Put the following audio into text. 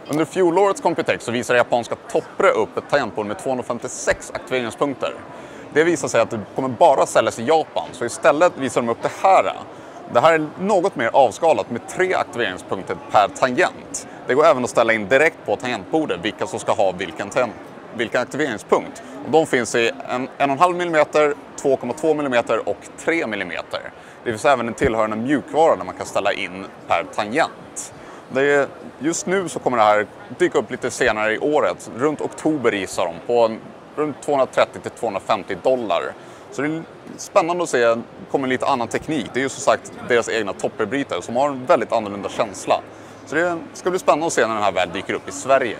Under fjolårets Computex så visar japanska Topre upp ett tangentbord med 256 aktiveringspunkter. Det visar sig att det kommer bara säljas i Japan, så istället visar de upp det här. Det här är något mer avskalat med 3 aktiveringspunkter per tangent. Det går även att ställa in direkt på tangentbordet vilka som ska ha vilken aktiveringspunkt. Och de finns i 1,5 mm, 2,2 mm och 3 mm. Det finns även en tillhörande mjukvara där man kan ställa in per tangent. Just nu så kommer det här dyka upp lite senare i året, runt oktober gissar de, på runt $230-250. Så det är spännande att se, det kommer lite annan teknik. Det är ju som sagt deras egna toppbrytare som har en väldigt annorlunda känsla. Så det ska bli spännande att se när den här väl dyker upp i Sverige.